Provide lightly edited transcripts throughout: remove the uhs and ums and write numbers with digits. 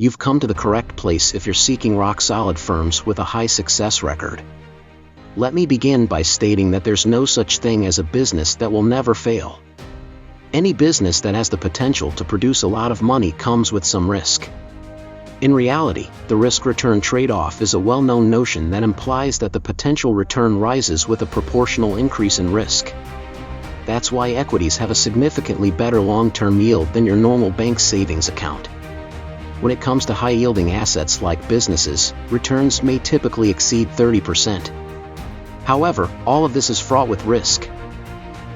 You've come to the correct place if you're seeking rock-solid firms with a high success record. Let me begin by stating that there's no such thing as a business that will never fail. Any business that has the potential to produce a lot of money comes with some risk. In reality, the risk-return trade-off is a well-known notion that implies that the potential return rises with a proportional increase in risk. That's why equities have a significantly better long-term yield than your normal bank savings account. When it comes to high-yielding assets like businesses, returns may typically exceed 30%. However, all of this is fraught with risk.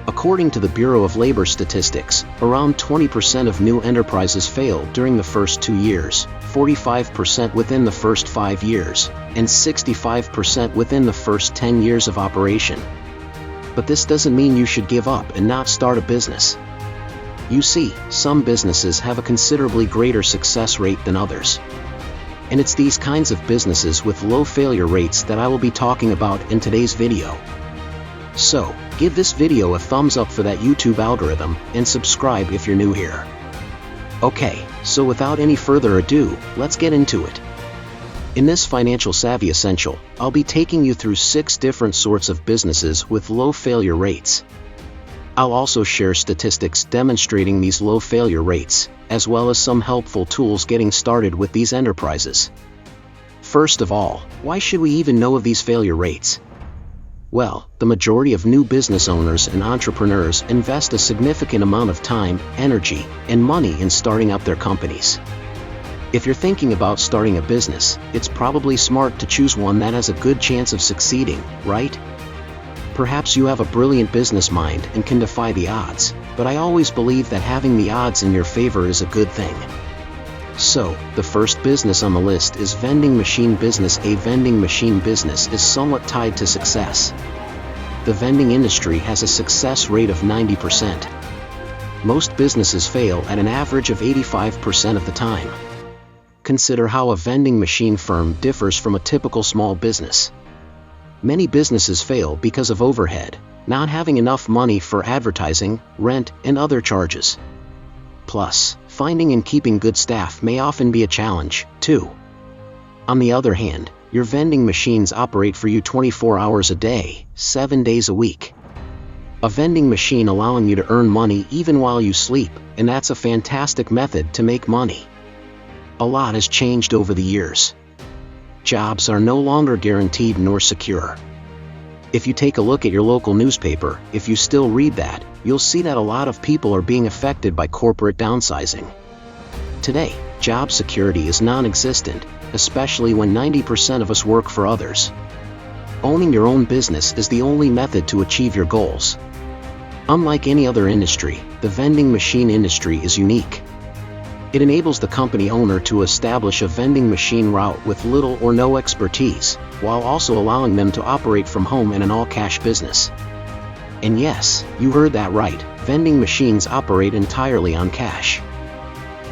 According to the Bureau of Labor Statistics, around 20% of new enterprises fail during the first 2 years, 45% within the first 5 years, and 65% within the first 10 years of operation. But this doesn't mean you should give up and not start a business. You see, some businesses have a considerably greater success rate than others. And it's these kinds of businesses with low failure rates that I will be talking about in today's video. So, give this video a thumbs up for that YouTube algorithm, and subscribe if you're new here. Okay, so without any further ado, let's get into it. In this Financial Savvy Essential, I'll be taking you through 6 different sorts of businesses with low failure rates. I'll also share statistics demonstrating these low failure rates, as well as some helpful tools getting started with these enterprises. First of all, why should we even know of these failure rates? Well, the majority of new business owners and entrepreneurs invest a significant amount of time, energy, and money in starting up their companies. If you're thinking about starting a business, it's probably smart to choose one that has a good chance of succeeding, right? Perhaps you have a brilliant business mind and can defy the odds, but I always believe that having the odds in your favor is a good thing. So, the first business on the list is vending machine business. A vending machine business is somewhat tied to success. The vending industry has a success rate of 90%. Most businesses fail at an average of 85% of the time. Consider how a vending machine firm differs from a typical small business. Many businesses fail because of overhead, not having enough money for advertising, rent, and other charges. Plus, finding and keeping good staff may often be a challenge, too. On the other hand, your vending machines operate for you 24 hours a day, 7 days a week. A vending machine allowing you to earn money even while you sleep, and that's a fantastic method to make money. A lot has changed over the years. Jobs are no longer guaranteed nor secure. If you take a look at your local newspaper, if you still read that, you'll see that a lot of people are being affected by corporate downsizing. Today, job security is non-existent, especially when 90% of us work for others. Owning your own business is the only method to achieve your goals. Unlike any other industry, the vending machine industry is unique. It enables the company owner to establish a vending machine route with little or no expertise, while also allowing them to operate from home in an all-cash business. And yes, you heard that right, vending machines operate entirely on cash.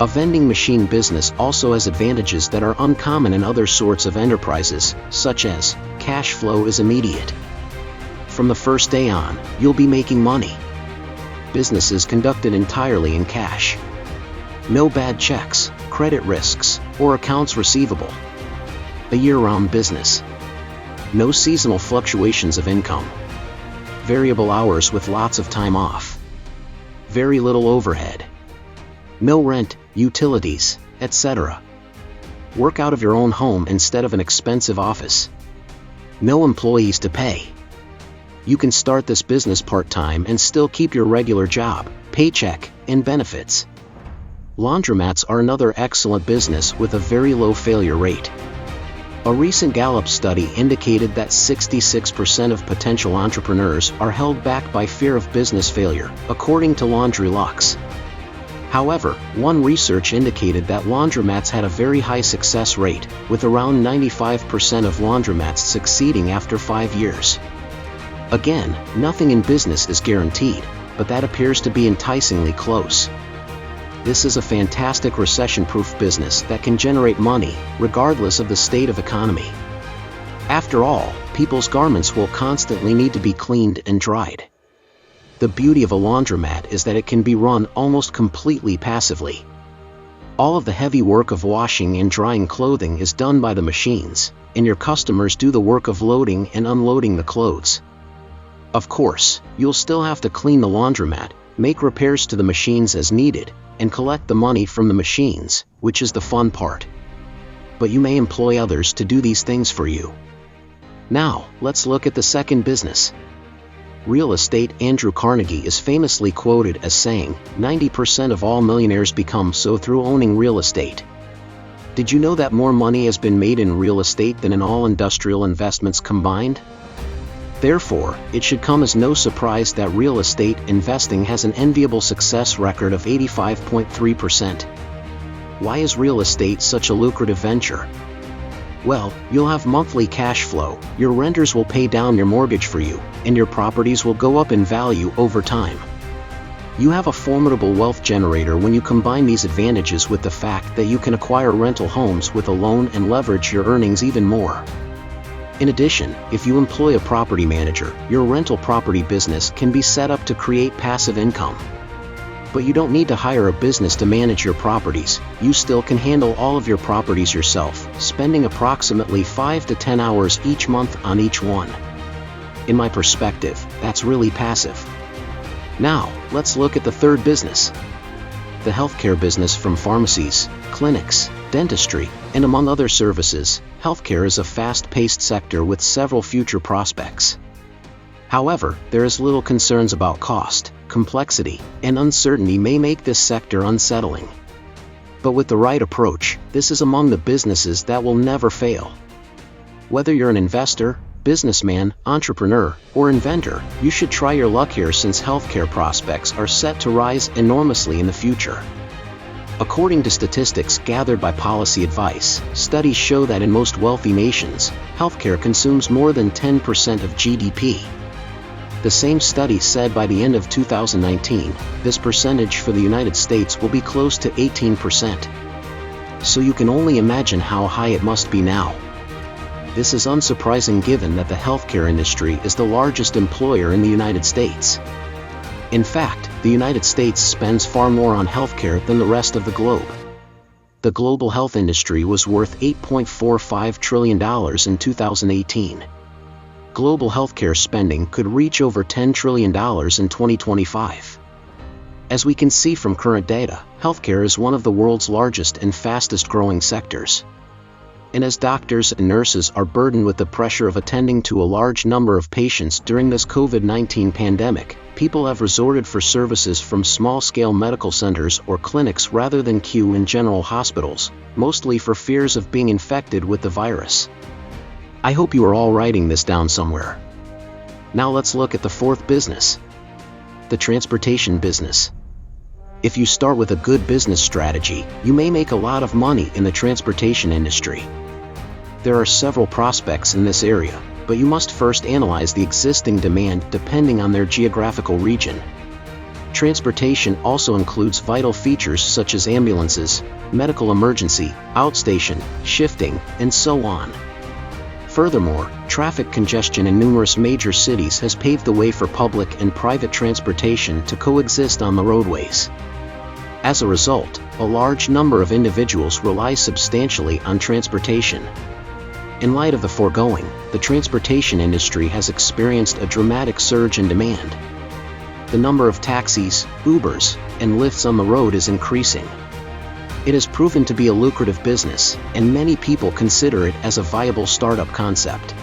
A vending machine business also has advantages that are uncommon in other sorts of enterprises, such as, cash flow is immediate. From the first day on, you'll be making money. Business is conducted entirely in cash. No bad checks, credit risks, or accounts receivable. A year-round business. No seasonal fluctuations of income. Variable hours with lots of time off. Very little overhead. No rent, utilities, etc. Work out of your own home instead of an expensive office. No employees to pay. You can start this business part-time and still keep your regular job, paycheck, and benefits. Laundromats are another excellent business with a very low failure rate. A recent Gallup study indicated that 66% of potential entrepreneurs are held back by fear of business failure, according to Laundry Lux. However, one research indicated that laundromats had a very high success rate, with around 95% of laundromats succeeding after 5 years. Again, nothing in business is guaranteed, but that appears to be enticingly close. This is a fantastic recession-proof business that can generate money, regardless of the state of economy. After all, people's garments will constantly need to be cleaned and dried. The beauty of a laundromat is that it can be run almost completely passively. All of the heavy work of washing and drying clothing is done by the machines, and your customers do the work of loading and unloading the clothes. Of course, you'll still have to clean the laundromat, make repairs to the machines as needed, and collect the money from the machines, which is the fun part. But you may employ others to do these things for you. Now, let's look at the second business. Real estate. Andrew Carnegie is famously quoted as saying, 90% of all millionaires become so through owning real estate. Did you know that more money has been made in real estate than in all industrial investments combined? Therefore, it should come as no surprise that real estate investing has an enviable success record of 85.3%. Why is real estate such a lucrative venture? Well, you'll have monthly cash flow, your renters will pay down your mortgage for you, and your properties will go up in value over time. You have a formidable wealth generator when you combine these advantages with the fact that you can acquire rental homes with a loan and leverage your earnings even more. In addition, if you employ a property manager, your rental property business can be set up to create passive income. But you don't need to hire a business to manage your properties, you still can handle all of your properties yourself, spending approximately 5 to 10 hours each month on each one. In my perspective, that's really passive. Now, let's look at the third business. The healthcare business. From pharmacies, clinics, dentistry, and among other services, healthcare is a fast-paced sector with several future prospects. However, there is little concerns about cost, complexity, and uncertainty may make this sector unsettling. But with the right approach, this is among the businesses that will never fail. Whether you're an investor, businessman, entrepreneur, or inventor, you should try your luck here since healthcare prospects are set to rise enormously in the future. According to statistics gathered by Policy Advice, studies show that in most wealthy nations, healthcare consumes more than 10% of GDP. The same study said by the end of 2019, this percentage for the United States will be close to 18%. So you can only imagine how high it must be now. This is unsurprising given that the healthcare industry is the largest employer in the United States. In fact, the United States spends far more on healthcare than the rest of the globe. The global health industry was worth $8.45 trillion in 2018. Global healthcare spending could reach over $10 trillion in 2025. As we can see from current data, healthcare is one of the world's largest and fastest growing sectors. And as doctors and nurses are burdened with the pressure of attending to a large number of patients during this COVID-19 pandemic, people have resorted for services from small-scale medical centers or clinics rather than queue in general hospitals, mostly for fears of being infected with the virus. I hope you are all writing this down somewhere. Now let's look at the fourth business. The transportation business. If you start with a good business strategy, you may make a lot of money in the transportation industry. There are several prospects in this area, but you must first analyze the existing demand depending on their geographical region. Transportation also includes vital features such as ambulances, medical emergency, outstation, shifting, and so on. Furthermore, traffic congestion in numerous major cities has paved the way for public and private transportation to coexist on the roadways. As a result, a large number of individuals rely substantially on transportation. In light of the foregoing, the transportation industry has experienced a dramatic surge in demand. The number of taxis, Ubers, and Lyfts on the road is increasing. It has proven to be a lucrative business, and many people consider it as a viable startup concept.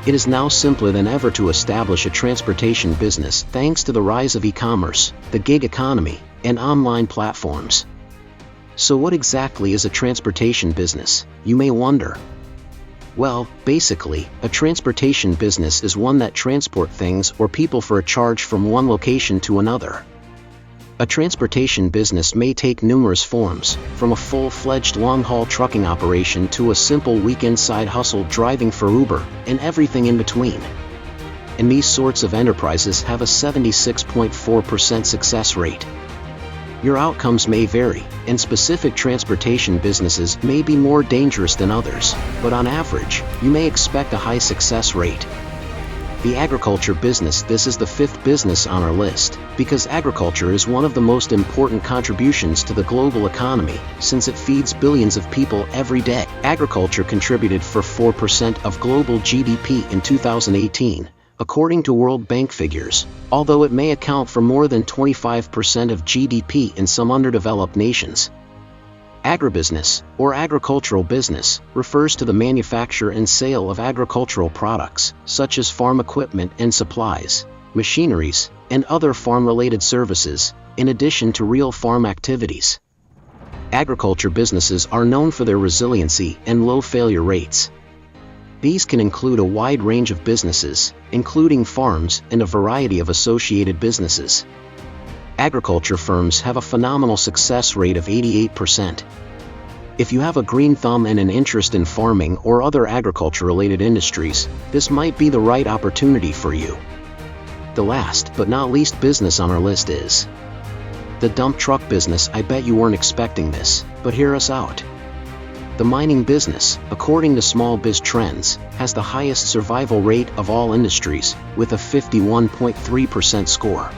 It is now simpler than ever to establish a transportation business thanks to the rise of e-commerce, the gig economy, and online platforms. So what exactly is a transportation business, you may wonder? Well, basically, a transportation business is one that transports things or people for a charge from one location to another. A transportation business may take numerous forms, from a full-fledged long-haul trucking operation to a simple weekend side hustle driving for Uber, and everything in between. And these sorts of enterprises have a 76.4% success rate. Your outcomes may vary, and specific transportation businesses may be more dangerous than others, but on average, you may expect a high success rate. The agriculture business. This is the fifth business on our list, because agriculture is one of the most important contributions to the global economy, since it feeds billions of people every day. Agriculture contributed for 4% of global GDP in 2018, according to World Bank figures, although it may account for more than 25% of GDP in some underdeveloped nations. Agribusiness, or agricultural business, refers to the manufacture and sale of agricultural products, such as farm equipment and supplies, machineries, and other farm-related services, in addition to real farm activities. Agriculture businesses are known for their resiliency and low failure rates. These can include a wide range of businesses, including farms and a variety of associated businesses. Agriculture firms have a phenomenal success rate of 88%. If you have a green thumb and an interest in farming or other agriculture-related industries, this might be the right opportunity for you. The last but not least business on our list is the dump truck business. I bet you weren't expecting this, but hear us out. The mining business, according to Small Biz Trends, has the highest survival rate of all industries, with a 51.3% score.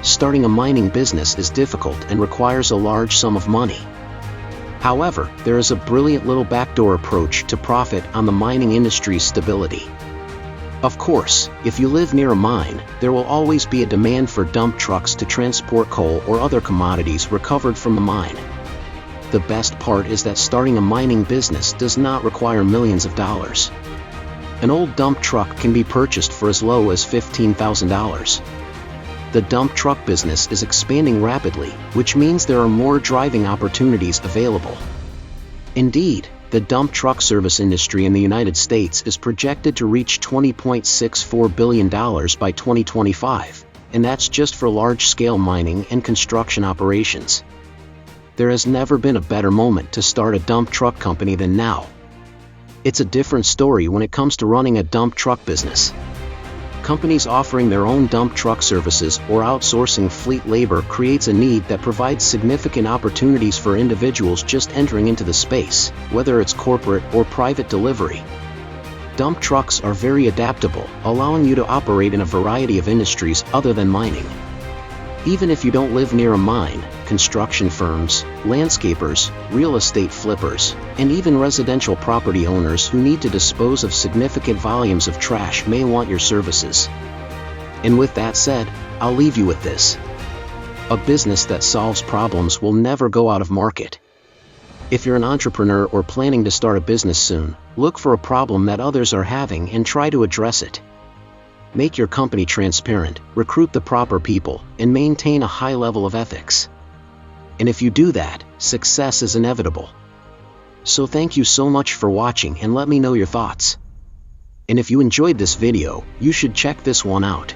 Starting a mining business is difficult and requires a large sum of money. However, there is a brilliant little backdoor approach to profit on the mining industry's stability. Of course, if you live near a mine, there will always be a demand for dump trucks to transport coal or other commodities recovered from the mine. The best part is that starting a mining business does not require millions of dollars. An old dump truck can be purchased for as low as $15,000. The dump truck business is expanding rapidly, which means there are more driving opportunities available. Indeed, the dump truck service industry in the United States is projected to reach $20.64 billion by 2025, and that's just for large-scale mining and construction operations. There has never been a better moment to start a dump truck company than now. It's a different story when it comes to running a dump truck business. Companies offering their own dump truck services or outsourcing fleet labor creates a need that provides significant opportunities for individuals just entering into the space, whether it's corporate or private delivery. Dump trucks are very adaptable, allowing you to operate in a variety of industries other than mining. Even if you don't live near a mine, construction firms, landscapers, real estate flippers, and even residential property owners who need to dispose of significant volumes of trash may want your services. And with that said, I'll leave you with this. A business that solves problems will never go out of market. If you're an entrepreneur or planning to start a business soon, look for a problem that others are having and try to address it. Make your company transparent, recruit the proper people, and maintain a high level of ethics. And if you do that, success is inevitable. So thank you so much for watching and let me know your thoughts. And if you enjoyed this video, you should check this one out.